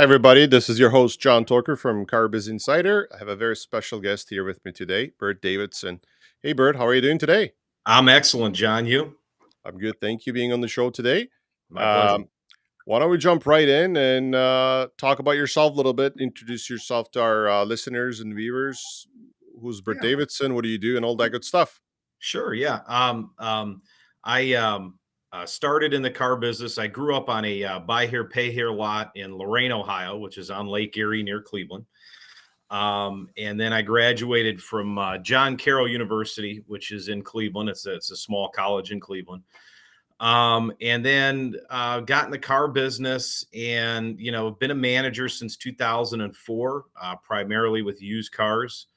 Hi, everybody. This is your host, Jon Toker from Biz Insider. I have a very special guest here with me today, Burt Davidson. Hey, Burt, how are you doing today? I'm excellent, John. You? I'm good. Thank you being on the show today. My pleasure. Um, why don't we jump right in and talk about yourself a little bit? Introduce yourself to our listeners and viewers. Who's Burt Yeah, Davidson? What do you do? And all that good stuff. sure. Yeah. I started in the car business. I grew up on a buy here, pay here lot in Lorain, Ohio, which is on Lake Erie near Cleveland. And then I graduated from John Carroll University, which is in Cleveland. It's a small college in Cleveland. And then got in the car business and, been a manager since 2004, primarily with used cars.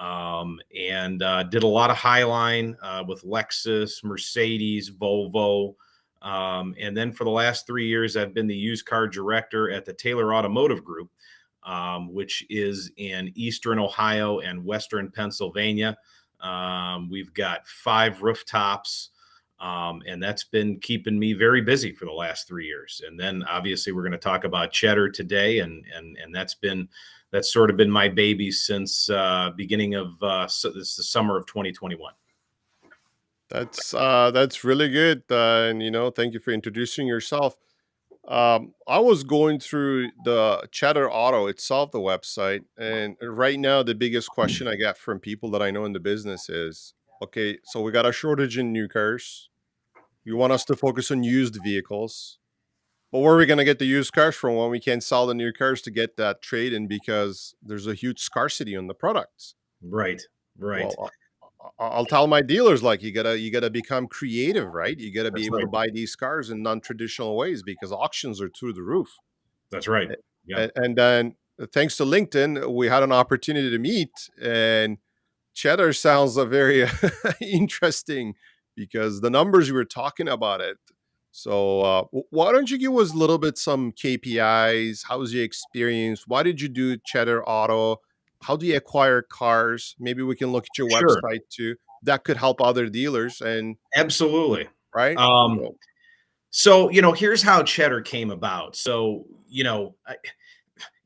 And did a lot of Highline with Lexus, Mercedes, Volvo. And then for the last 3 years, I've been the used car director at the Taylor Automotive Group, which is in Eastern Ohio and Western Pennsylvania. We've got 5 rooftops. And that's been keeping me very busy for the last 3 years. And then obviously we're going to talk about Cheddar today, and that's sort of been my baby since beginning of the summer of 2021. That's really good. And thank you for introducing yourself. I was going through the Cheddar Auto itself, the website, and right now the biggest question I get from people that I know in the business is, okay, so we got a shortage in new cars. You want us to focus on used vehicles, but where are we going to get the used cars from when we can't sell the new cars to get that trade in because there's a huge scarcity on the products? Right, right. Well, I'll tell my dealers, like, you gotta become creative, right? You gotta be That's able right. to buy these cars in non-traditional ways because auctions are through the roof. That's right. A- Yeah. And then thanks to LinkedIn, we had an opportunity to meet, and Cheddar sounds a very interesting because the numbers you were talking about it. So why don't you give us a little bit some KPIs? How was your experience? Why did you do Cheddar Auto? How do you acquire cars? Maybe we can look at your Sure. website too. That could help other dealers. And Absolutely. right. Um, So, so here's how Cheddar came about. So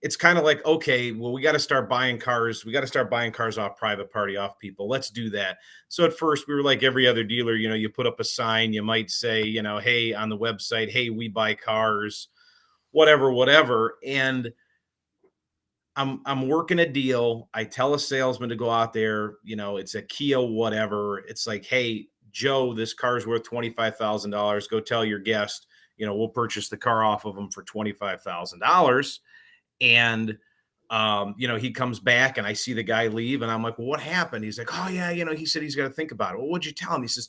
it's kind of like, okay, well, we got to start buying cars. We got to start buying cars off private party, off people. Let's do that. So at first we were like every other dealer, you put up a sign, you might say, hey, on the website, hey, we buy cars, whatever. And I'm working a deal. I tell a salesman to go out there, it's a Kia, whatever. It's like, hey, Joe, this car's worth $25,000. Go tell your guest, we'll purchase the car off of them for $25,000. And he comes back and I see the guy leave and I'm like, well, what happened? He's like, oh yeah, he said he's got to think about it. Well, what'd you tell him? He says,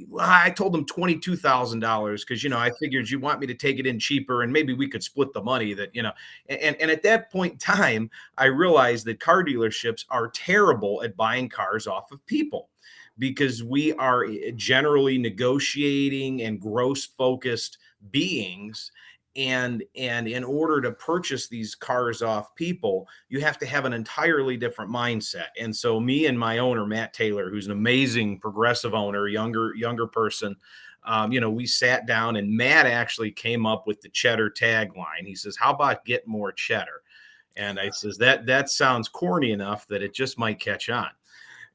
well, I told him $22,000 because I figured you want me to take it in cheaper and maybe we could split the money and at that point in time, I realized that car dealerships are terrible at buying cars off of people because we are generally negotiating and gross focused beings, and in order to purchase these cars off people, you have to have an entirely different mindset. And so me and my owner, Matt Taylor, who's an amazing progressive owner, younger person, we sat down and Matt actually came up with the Cheddar tagline. He says, how about get more cheddar? And I says, that sounds corny enough that it just might catch on.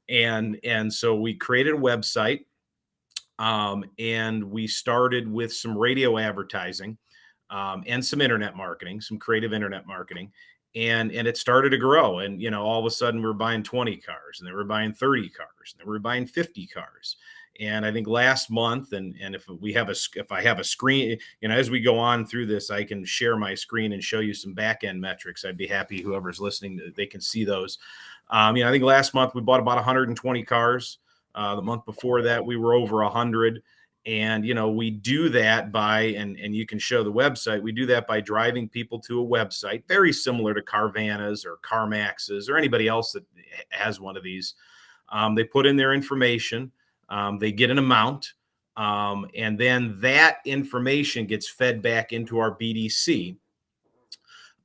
And so we created a website, and we started with some radio advertising, and some internet marketing, some creative internet marketing. And it started to grow. And, all of a sudden we were buying 20 cars, and then we were buying 30 cars, and then we were buying 50 cars. And I think last month, and if I have a screen, as we go on through this, I can share my screen and show you some back end metrics. I'd be happy whoever's listening, they can see those. I think last month we bought about 120 cars. The month before that, we were over 100. And we do that by, and you can show the website, we do that by driving people to a website very similar to Carvana's or CarMax's or anybody else that has one of these. They put in their information, they get an amount, and then that information gets fed back into our BDC.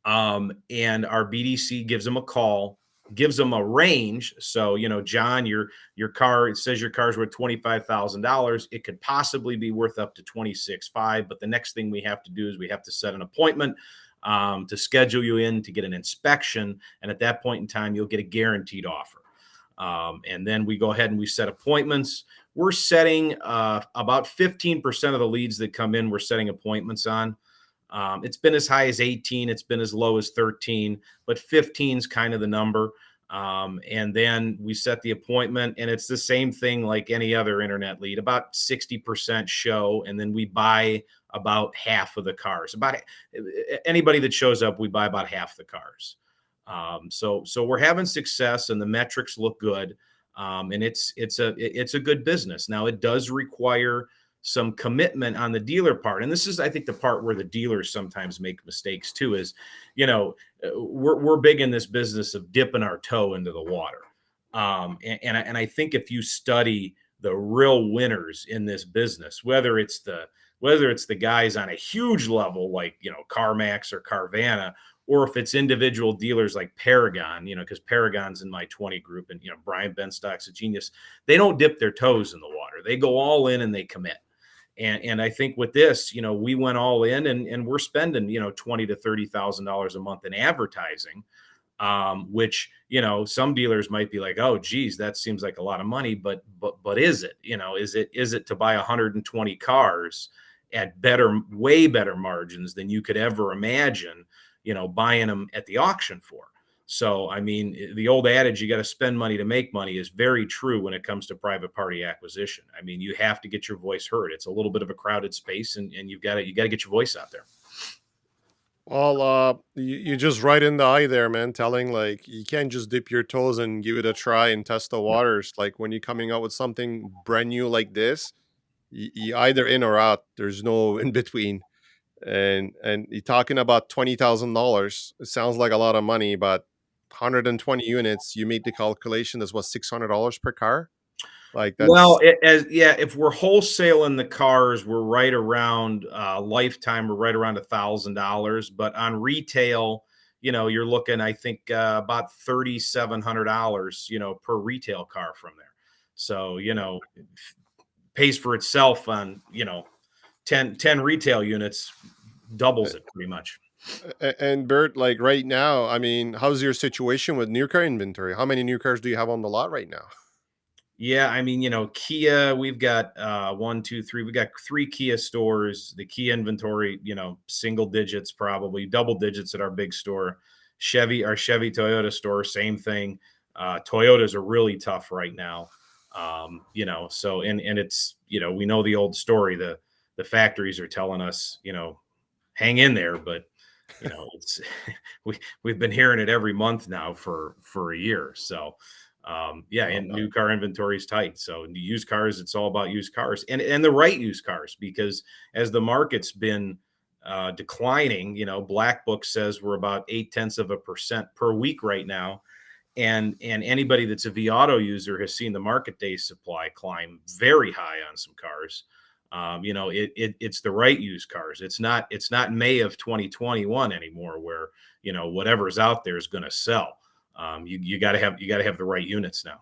And our BDC gives them a call, gives them a range. So, John, your car, it says your car's worth $25,000. It could possibly be worth up to 26.5. But the next thing we have to do is we have to set an appointment. to schedule you in to get an inspection. And at that point in time, you'll get a guaranteed offer. And then we go ahead and we set appointments. We're setting about 15% of the leads that come in, we're setting appointments on. It's been as high as 18, it's been as low as 13, but 15 is kind of the number. And then we set the appointment, and it's the same thing like any other internet lead. About 60% show, and then we buy about half of the cars. About anybody that shows up, we buy about half the cars. So we're having success, and the metrics look good. And it's a good business. Now it does require some commitment on the dealer part, and this is, I think, the part where the dealers sometimes make mistakes too. Is, we're big in this business of dipping our toe into the water, and I think if you study the real winners in this business, whether it's the guys on a huge level like CarMax or Carvana, or if it's individual dealers like Paragon, because Paragon's in my 20 group, and Brian Benstock's a genius. They don't dip their toes in the water; they go all in and they commit. And I think with this, we went all in, and we're spending $20,000 to $30,000 a month in advertising, which some dealers might be like, oh geez, that seems like a lot of money, but is it? Is it to buy 120 cars at way better margins than you could ever imagine, buying them at the auction for? So, I mean, the old adage, you got to spend money to make money, is very true when it comes to private party acquisition. I mean, you have to get your voice heard. It's a little bit of a crowded space, and you got to get your voice out there. Well, you just right in the eye there, man. Telling like you can't just dip your toes and give it a try and test the waters. Like when you're coming out with something brand new like this, you either in or out. There's no in between. And you're talking about $20,000. It sounds like a lot of money, but 120 units. You made the calculation. That's what, $600 per car. Like Well, that's if we're wholesaling the cars, we're right around lifetime. We're right around $1,000, but on retail, you're looking, I think, about $3,700, per retail car from there. So, it pays for itself on 10 retail units, doubles it pretty much. and Bert, like right now, I mean, how's your situation with new car inventory? How many new cars do you have on the lot right now? Yeah, I mean, Kia, we've got one, two, three. We got 3 Kia stores. The Kia inventory, single digits, probably double digits at our big store. Our Chevy Toyota store, same thing. Toyotas are really tough right now. So and it's, we know the old story. The factories are telling us, hang in there, but it's we've been hearing it every month now for a year. So yeah, Oh, and new car inventory is tight. So used cars, it's all about used cars, and the right used cars, because as the market's been declining, Black Book says we're about 0.8% per week right now. And anybody that's a V-Auto user has seen the market day supply climb very high on some cars. It's the right used cars. It's not May of 2021 anymore, where whatever's out there is going to sell. You got to have the right units now.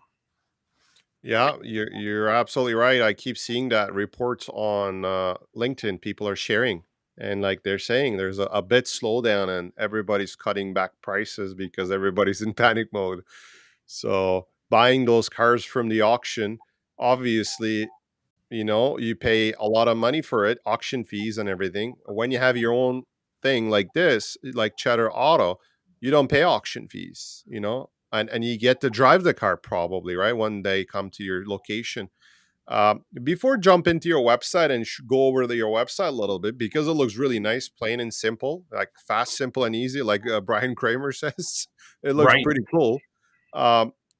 yeah, you're absolutely right. I keep seeing that reports on LinkedIn. People are sharing, and like they're saying, there's a bit slowdown, and everybody's cutting back prices because everybody's in panic mode. So buying those cars from the auction, obviously, you pay a lot of money for it, auction fees and everything. When you have your own thing like this, like Cheddar Auto, you don't pay auction fees, and you get to drive the car probably, right? When they come to your location. Before jump into your website and go over your website a little bit, because it looks really nice, plain and simple, like fast, simple, and easy, like Brian Kramer says. It looks Right. pretty cool.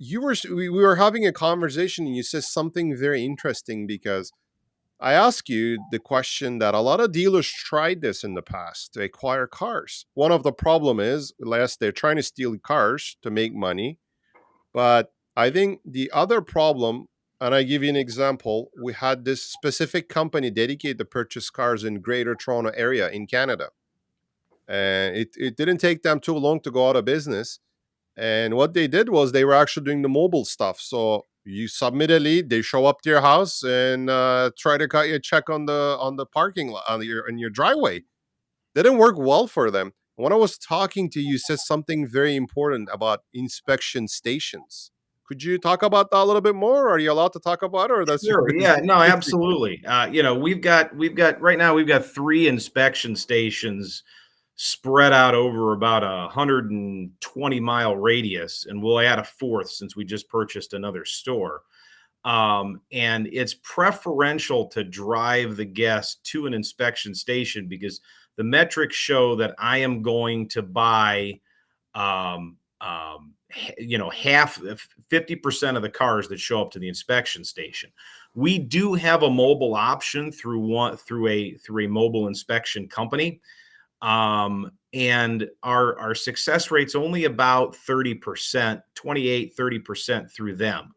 We were having a conversation, and you said something very interesting, because I asked you the question that a lot of dealers tried this in the past to acquire cars. One of the problem is, last they're trying to steal cars to make money, but I think the other problem, and I give you an example, we had this specific company dedicated to purchase cars in Greater Toronto area in Canada. And it didn't take them too long to go out of business. And what they did was they were actually doing the mobile stuff. So you submit a lead, they show up to your house and try to cut you a check on the parking lot, on your in your driveway. Didn't work well for them. when I was talking to you, you said something very important about inspection stations. Could you talk about that a little bit more? Are you allowed to talk about it, or that's Sure. is Yeah. it No, a secret? absolutely. We've got right now we've got three inspection stations spread out over about 120-mile radius, and we'll add a fourth since we just purchased another store. And it's preferential to drive the guest to an inspection station because the metrics show that I am going to buy half 50% of the cars that show up to the inspection station. We do have a mobile option through a mobile inspection company. And our success rate's only about 30%, 28-30% through them.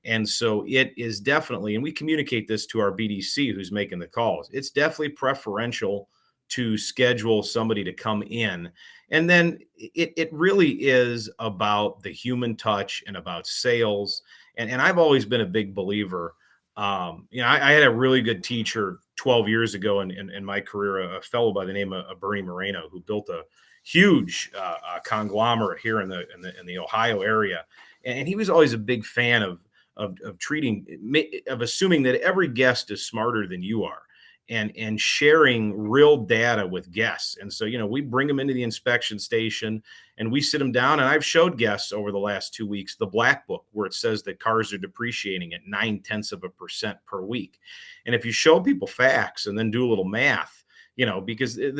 And so it is definitely, and we communicate this to our BDC who's making the calls. It's definitely preferential to schedule somebody to come in. And then it really is about the human touch and about sales. And I've always been a big believer. I had a really good teacher 12 years ago in my career, a fellow by the name of Bernie Moreno, who built a huge conglomerate here in the Ohio area. And he was always a big fan of treating of assuming that every guest is smarter than you are and sharing real data with guests. And so, we bring them into the inspection station and we sit them down. And I've showed guests over the last 2 weeks the black book where it says that cars are depreciating at 0.9% per week. And if you show people facts and then do a little math, because a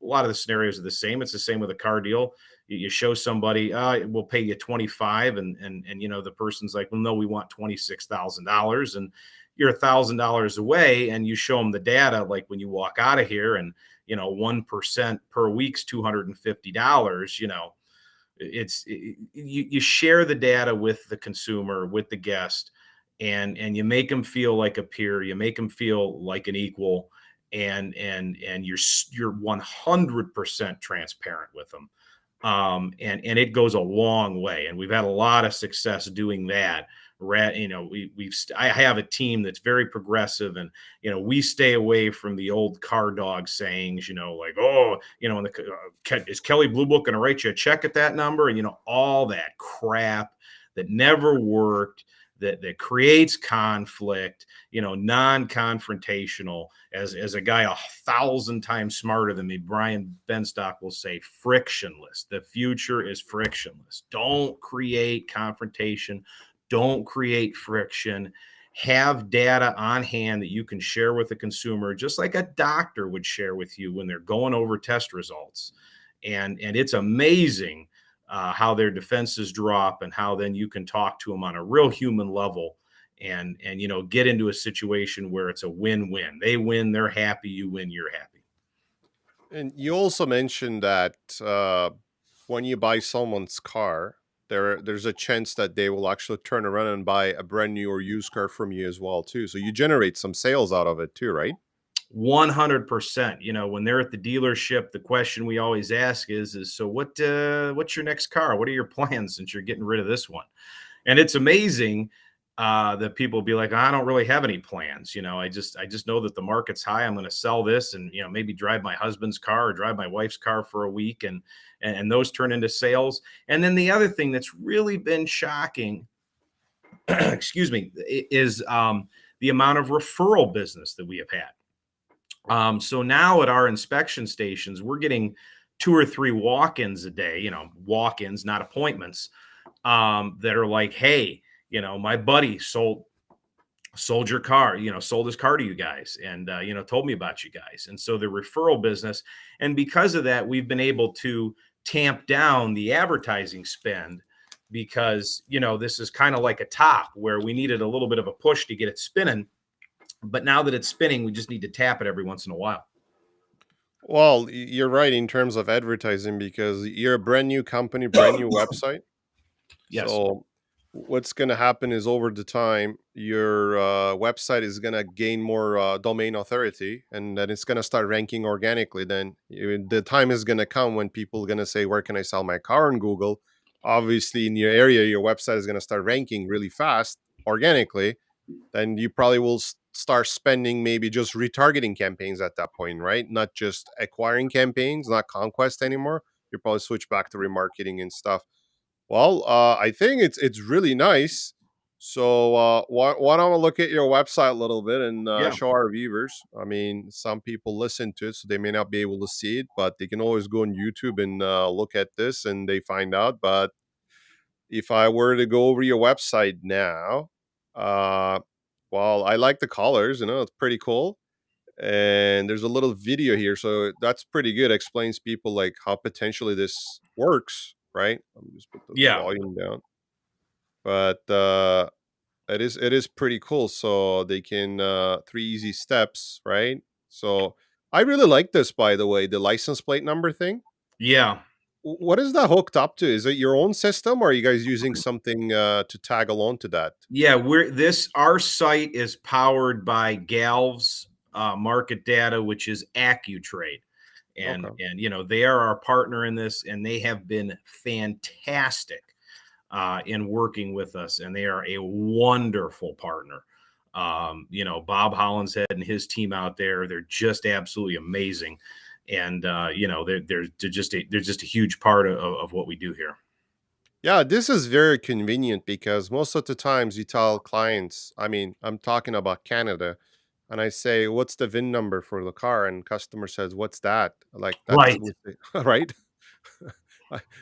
lot of the scenarios are the same. It's the same with a car deal. You show somebody, we'll pay you 25, and the person's like, well, no, we want $26,000, and you're $1,000 away, and you show them the data, like when you walk out of here, and 1% per week's $250. You share the data with the consumer, with the guest, and you make them feel like a peer, you make them feel like an equal, and you're 100% transparent with them. And it goes a long way. And we've had a lot of success doing that. I have a team that's very progressive, and we stay away from the old car dog sayings, like, oh, is Kelly Blue Book going to write you a check at that number, and all that crap that never worked, that creates conflict, non-confrontational. As a guy 1,000 times smarter than me, Brian Benstock, will say frictionless. The future is frictionless. Don't create confrontation. Don't create friction. Have data on hand that you can share with the consumer, just like a doctor would share with you when they're going over test results. And it's amazing how their defenses drop and how then you can talk to them on a real human level and get into a situation where it's a win-win. They win, they're happy, you win, you're happy. And you also mentioned that when you buy someone's car, there's a chance that they will actually turn around and buy a brand new or used car from you as well too. So you generate some sales out of it too, right? 100%. When they're at the dealership, the question we always ask is so what's your next car? What are your plans since you're getting rid of this one? And it's amazing that people be like, I don't really have any plans. I just know that the market's high. I'm going to sell this and, maybe drive my husband's car or drive my wife's car for a week. And those turn into sales. And then the other thing that's really been shocking, excuse me, is the amount of referral business that we have had. So now at our inspection stations, we're getting 2 or 3 walk-ins a day, walk-ins, not appointments, that are like, hey, my buddy sold your car, sold his car to you guys and, told me about you guys. And so the referral business. And because of that, we've been able to tamp down the advertising spend because, this is kind of like a top where we needed a little bit of a push to get it spinning. But now that it's spinning, we just need to tap it every once in a while. Well, you're right in terms of advertising because you're a brand new company, brand new website. Yes. So what's going to happen is over the time, your website is going to gain more domain authority, and then it's going to start ranking organically. Then the time is going to come when people are going to say, where can I sell my car on Google? Obviously, in your area, your website is going to start ranking really fast organically. Then you probably will start spending maybe just retargeting campaigns at that point, right? Not just acquiring campaigns, not conquest anymore. You probably switch back to remarketing and stuff. Well, I think it's really nice. So why don't we look at your website a little bit and Yeah. show our viewers? I mean, some people listen to it, so they may not be able to see it, but they can always go on YouTube and look at this, and they find out. But if I were to go over your website now, uh, well, I like the colors. It's pretty cool, and there's a little video here, so that's pretty good. Explains people like how potentially this works, right? Let me just put the Yeah. volume down. But it is pretty cool. So they can 3 easy steps, right? So I really like this, by the way, the license plate number thing. Yeah. What is that hooked up to? Is it your own system, or are you guys using something to tag along to that? Yeah, our site is powered by Galv's market data, which is AccuTrade. Okay. And they are our partner in this, and they have been fantastic in working with us, and they are a wonderful partner. Bob Hollinshead and his team out there, they're just absolutely amazing. And they're just a huge part of what we do here. Yeah, this is very convenient because most of the times you tell clients, I mean, I'm talking about Canada, and I say, "What's the VIN number for the car?" And customer says, "What's that?" Like that's Right. right.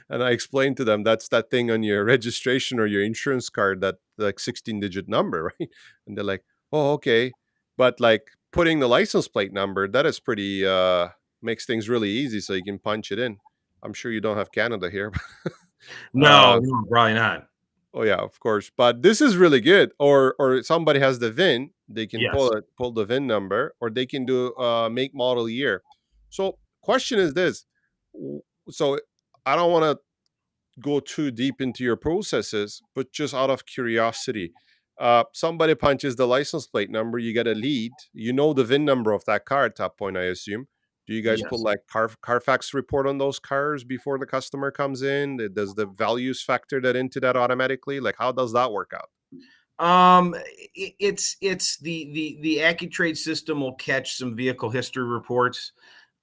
And I explain to them that's that thing on your registration or your insurance card, that like 16-digit number, right? And they're like, "Oh, okay." But like putting the license plate number, that is pretty makes things really easy so you can punch it in. I'm sure you don't have Canada here. No, uh, no, probably not. Oh yeah, of course. But this is really good. Or somebody has the VIN, they can Yes. pull the VIN number, or they can do make, model, year. So question is this. w- So I don't want to go too deep into your processes, but just out of curiosity, somebody punches the license plate number, you get a lead, the VIN number of that car at that point, I assume. Do you guys put Yes. like Carfax report on those cars before the customer comes in? Does the values factor that into that automatically? Like, how does that work out? It's the AccuTrade system will catch some vehicle history reports,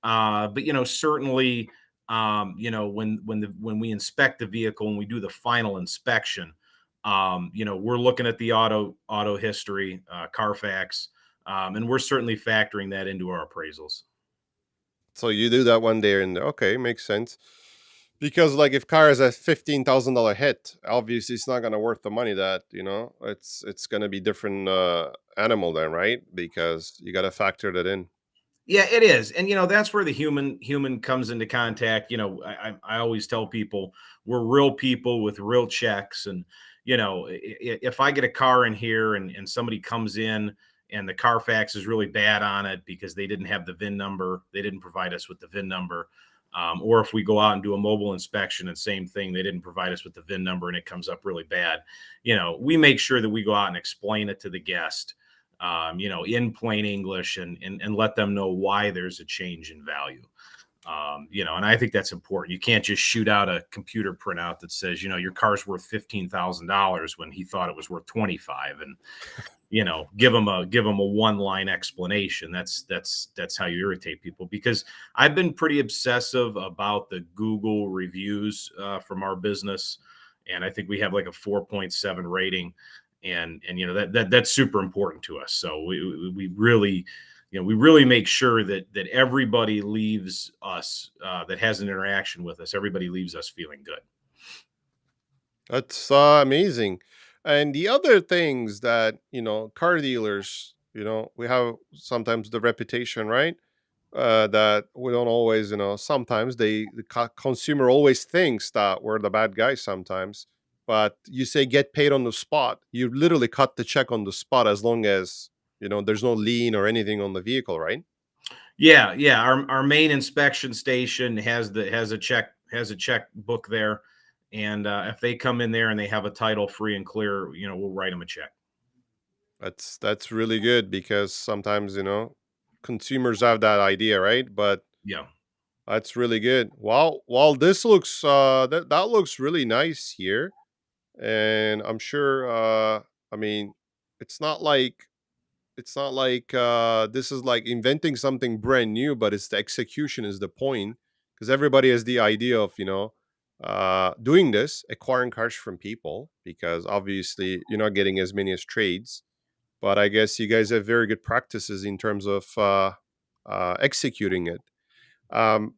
but certainly, when we inspect the vehicle and we do the final inspection, we're looking at the auto history, Carfax, and we're certainly factoring that into our appraisals. So you do that one day and there. Okay, makes sense. Because like if car is a $15,000 hit, obviously it's not gonna worth the money, that it's gonna be different animal then, right? Because you gotta factor that in. Yeah, it is, and that's where the human comes into contact. I always tell people we're real people with real checks, and if I get a car in here and somebody comes in and the Carfax is really bad on it because they didn't have the VIN number, they didn't provide us with the VIN number, or if we go out and do a mobile inspection and same thing, they didn't provide us with the VIN number and it comes up really bad. We make sure that we go out and explain it to the guest, in plain English, and let them know why there's a change in value. And I think that's important. You can't just shoot out a computer printout that says, your car's worth $15,000 when he thought it was worth 25, and give them a one line explanation. That's how you irritate people, because I've been pretty obsessive about the Google reviews from our business, and I think we have like a 4.7 rating, and that's super important to us. So we really we really make sure that everybody leaves us, that has an interaction with us, everybody leaves us feeling good. That's amazing. And the other things that, car dealers, we have sometimes the reputation, right? That we don't always, sometimes the consumer always thinks that we're the bad guys sometimes. But you say get paid on the spot. You literally cut the check on the spot as long as, there's no lien or anything on the vehicle, right? Yeah, yeah. Our main inspection station has a check book there, and if they come in there and they have a title free and clear, we'll write them a check. That's really good because sometimes, consumers have that idea, right? But Yeah. that's really good. Well, this looks that looks really nice here. And I'm sure I mean, it's not like it's not like this is like inventing something brand new, but it's the execution is the point, because everybody has the idea of doing this, acquiring cars from people, because obviously you're not getting as many as trades. But I guess you guys have very good practices in terms of executing it. Um,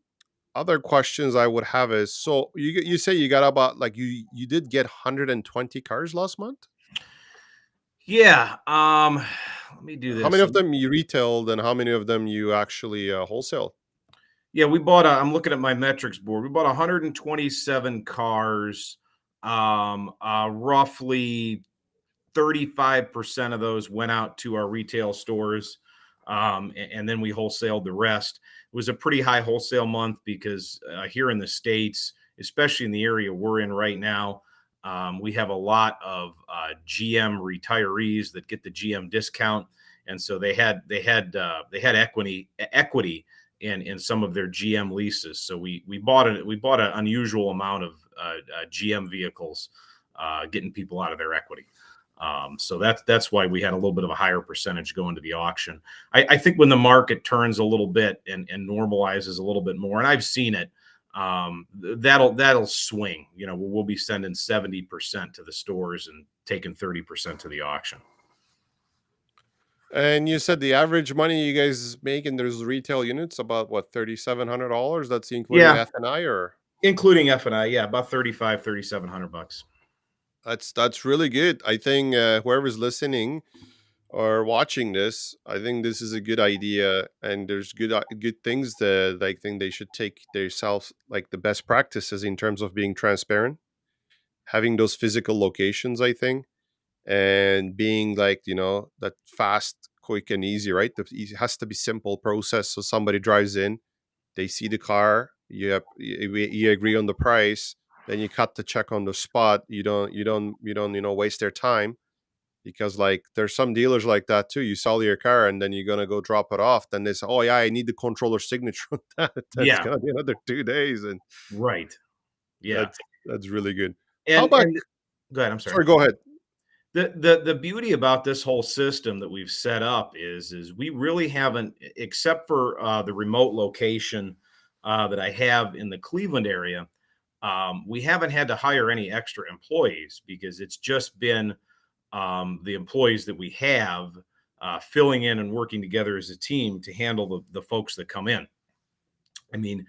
Other questions I would have is, so you say you got about, like, you did get 120 cars last month. Yeah. Let me do How this. many of them you retailed and how many of them you actually wholesale? Yeah, we bought I'm looking at my metrics board. We bought 127 cars. Roughly 35% of those went out to our retail stores. And then we wholesaled the rest. It was a pretty high wholesale month because here in the States, especially in the area we're in right now, we have a lot of GM retirees that get the GM discount, and so they had equity in some of their GM leases. So we bought an unusual amount of GM vehicles, getting people out of their equity. So that's why we had a little bit of a higher percentage going to the auction. I think when the market turns a little bit and normalizes a little bit more, and I've seen it, that'll swing. We'll be sending 70% to the stores and taking 30% to the auction. And you said the average money you guys make in those retail units about what, $3,700? That's including Yeah, F and I, or including F&I. Yeah, about 3,700 bucks. that's really good. I think whoever's listening or watching this, I think this is a good idea, and there's good things that I think they should take themselves, like the best practices in terms of being transparent, having those physical locations, I think, and being like, that fast, quick, and easy, right? It has to be simple process. So somebody drives in, they see the car, you agree on the price, then you cut the check on the spot. You don't waste their time, because like there's some dealers like that too. You sell your car and then you're gonna go drop it off. Then they say, "Oh yeah, I need the controller signature on that." That's Yeah, gonna be another 2 days, and right. Yeah, that's really good. How and about? and go ahead. I'm sorry. Sorry, go ahead. The beauty about this whole system that we've set up is we really haven't, except for the remote location that I have in the Cleveland area, we haven't had to hire any extra employees because it's just been the employees that we have filling in and working together as a team to handle the folks that come in. I mean,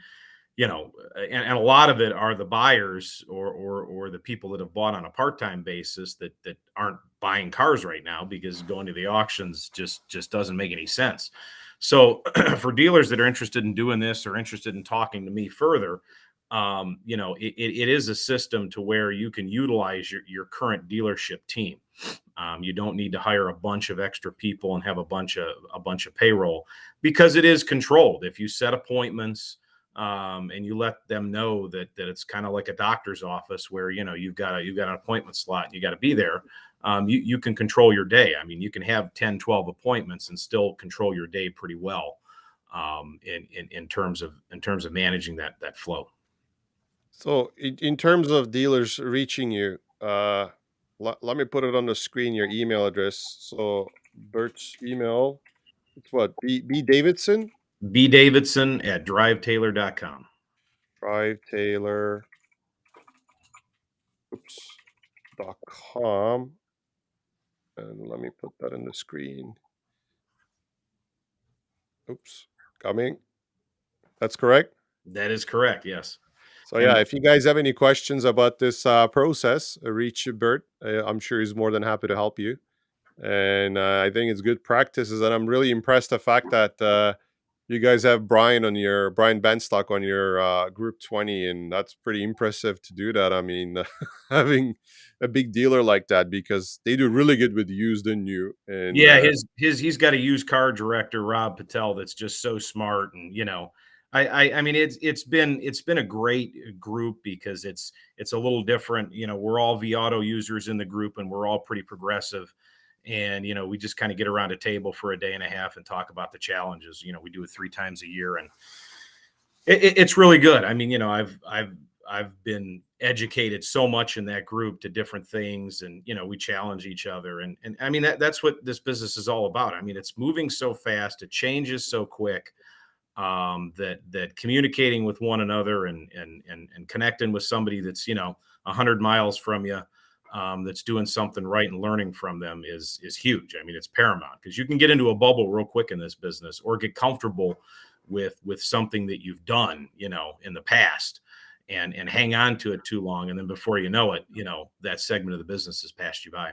and a lot of it are the buyers or the people that have bought on a part-time basis that aren't buying cars right now because going to the auctions just doesn't make any sense. So for dealers that are interested in doing this or interested in talking to me further, it is a system to where you can utilize your current dealership team. You don't need to hire a bunch of extra people and have a bunch of payroll because it is controlled. If you set appointments, and you let them know that it's kind of like a doctor's office where you've got an appointment slot and you got to be there. You can control your day. I mean, you can have 10, 12 appointments and still control your day pretty well, in terms of managing that flow. So in terms of dealers reaching you, let me put it on the screen, your email address. So Bert's email, it's what, B Davidson, B Davidson at drivetaylor.com. Drive Taylor, oops, .com. And let me put that on the screen. Oops, coming. That's correct. That is correct. Yes. So And yeah, if you guys have any questions about this process, reach Bert. I'm sure he's more than happy to help you. And I think it's good practices. And I'm really impressed the fact that you guys have Brian Benstock on your Group 20, and that's pretty impressive to do that. I mean, having a big dealer like that, because they do really good with used and new. And yeah, his he's got a used car director, Rob Patel, that's just so smart. And I mean it's been a great group because it's a little different. We're all V Auto users in the group and we're all pretty progressive. And we just kind of get around a table for a day and a half and talk about the challenges. We do it 3 times a year, and it's really good. I mean, I've been educated so much in that group to different things, and we challenge each other, and I mean that's what this business is all about. I mean, it's moving so fast, it changes so quick, that communicating with one another and connecting with somebody that's 100 miles from you, that's doing something right and learning from them is huge. I mean, it's paramount, because you can get into a bubble real quick in this business, or get comfortable with something that you've done in the past, and hang on to it too long, and then before you know it, that segment of the business has passed you by.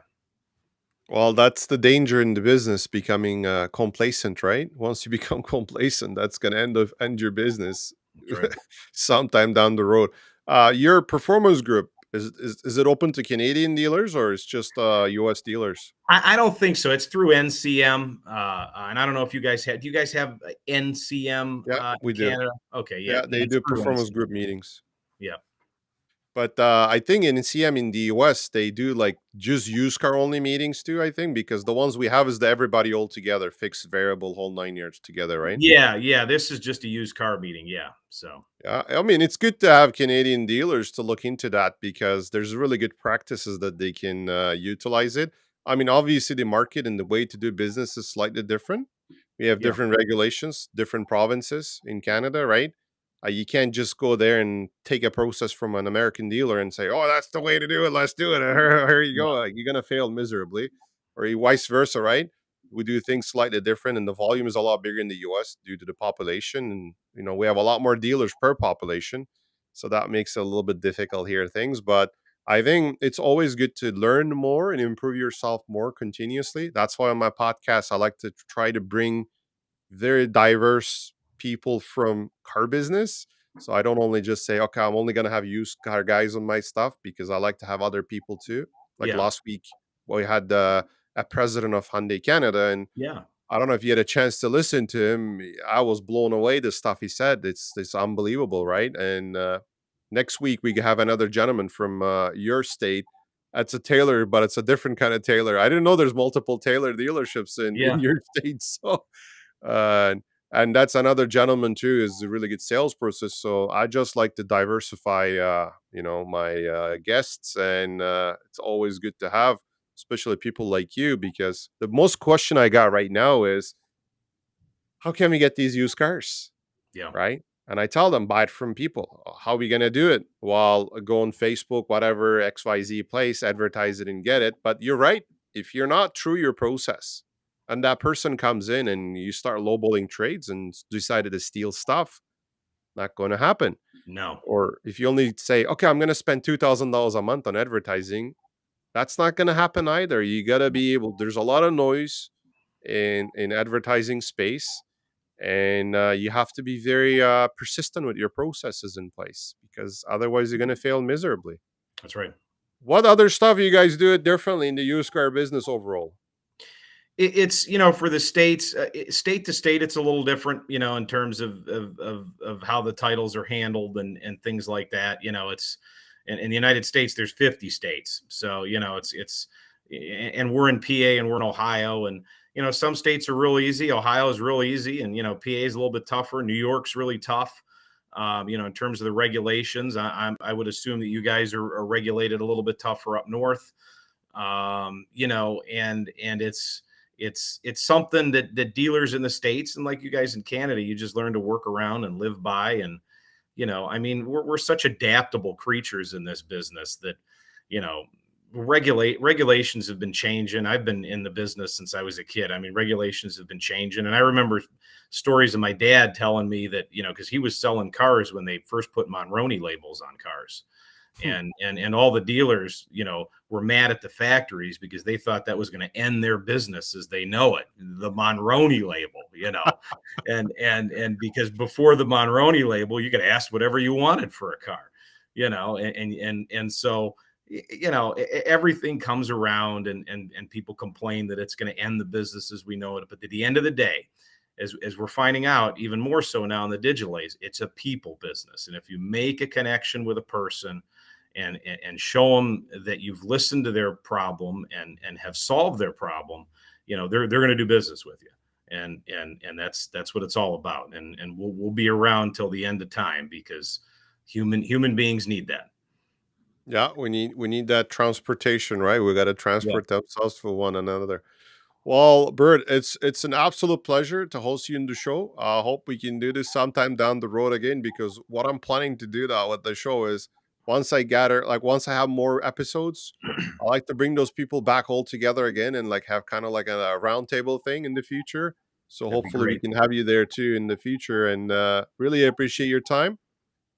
Well, that's the danger in the business, becoming complacent, right? Once you become complacent, that's going to end your business That's right. sometime down the road. Your performance group, is it open to Canadian dealers, or it's just US dealers? I don't think so. It's through NCM, and I don't know if you guys have. Do you guys have NCM Yeah, we in do. Canada? Okay, yeah, Yeah, then they it's do through performance NCM. group meetings. Yeah, But I think in CM in the US, they do like just used car only meetings too, I think, because the ones we have is the everybody all together, fixed variable, whole 9 years together, right? yeah. This is just a used car meeting. Yeah, so Yeah, I mean, it's good to have Canadian dealers to look into that, because there's really good practices that they can utilize it. I mean, obviously, the market and the way to do business is slightly different. We have yeah, different regulations, different provinces in Canada, right? You can't just go there and take a process from an American dealer and say, "Oh, that's the way to do it. Let's do it." Here you go. no, Like, you're gonna fail miserably, or vice versa, right? We do things slightly different, and the volume is a lot bigger in the US due to the population, and we have a lot more dealers per population, so that makes it a little bit difficult here things. But I think it's always good to learn more and improve yourself more continuously. That's why on my podcast I like to try to bring very diverse people from car business. So I don't only just say, okay, I'm only going to have used car guys on my stuff, because I like to have other people too. Like yeah, last week, we had a president of Hyundai Canada, and yeah, I don't know if you had a chance to listen to him. I was blown away. The stuff he said, it's unbelievable, right? And next week we have another gentleman from your state. It's a Taylor, but it's a different kind of Taylor. I didn't know there's multiple Taylor dealerships in yeah, your state. So uh, and that's another gentleman too, is a really good sales process. So I just like to diversify, my guests, and it's always good to have, especially people like you, because the most question I got right now is, how can we get these used cars, yeah, right? And I tell them, buy it from people. How are we gonna do it? Well, go on Facebook, whatever XYZ place, advertise it and get it. But you're right. If you're not through your process, and that person comes in and you start lowballing trades and decided to steal stuff, not going to happen. no, Or if you only say, okay, I'm going to spend $2,000 a month on advertising, that's not going to happen either. You got to be able. There's a lot of noise in advertising space, and you have to be very persistent with your processes in place, because otherwise you're going to fail miserably. that's right. What other stuff you guys do it differently in the used car business overall? It's for the states, state to state, it's a little different, in terms of how the titles are handled and things like that. It's in the United States, there's 50 states, so it's and we're in PA and we're in Ohio, and some states are real easy. Ohio is real easy, and PA is a little bit tougher. New York's really tough. In terms of the regulations, I would assume that you guys are regulated a little bit tougher up north. And it's something that dealers in the states, and like you guys in Canada, you just learn to work around and live by. And I mean, we're such adaptable creatures in this business that you know regulations have been changing. I've been in the business since I was a kid. I mean, regulations have been changing, and I remember stories of my dad telling me that because he was selling cars when they first put Monroney labels on cars, and all the dealers were mad at the factories because they thought that was going to end their business as they know it, the Monroney label. And because before the Monroney label you could ask whatever you wanted for a car. And so everything comes around, and people complain that it's going to end the business as we know it, but at the end of the day, as we're finding out even more so now in the digital age, it's a people business. And if you make a connection with a person and show them that you've listened to their problem and have solved their problem, they're going to do business with you. And that's what it's all about. And we'll be around till the end of time, because Human beings need that. Yeah, we need that transportation, right? We got to Yeah, transport ourselves for one another. Well, Bert, it's an absolute pleasure to host you in the show. I hope we can do this sometime down the road again because what I'm planning to do now with the show is once I have more episodes, I like to bring those people back all together again and like have kind of like a roundtable thing in the future. So that'd be hopefully we great. can have you there too in the future. And really appreciate your time.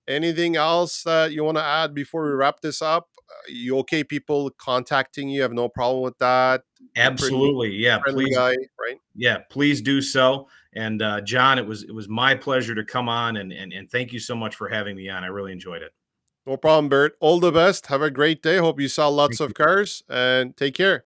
Anything else that you want to add before we wrap this up? You okay? People contacting you have no problem with that. You're pretty Absolutely. Yeah, friendly please. guy, right? Yeah, please do so. And John, it was my pleasure to come on, and thank you so much for having me on. I really enjoyed it. No problem, Bert. All the best. Have a great day. Hope you saw lots Thank of you. cars and take care.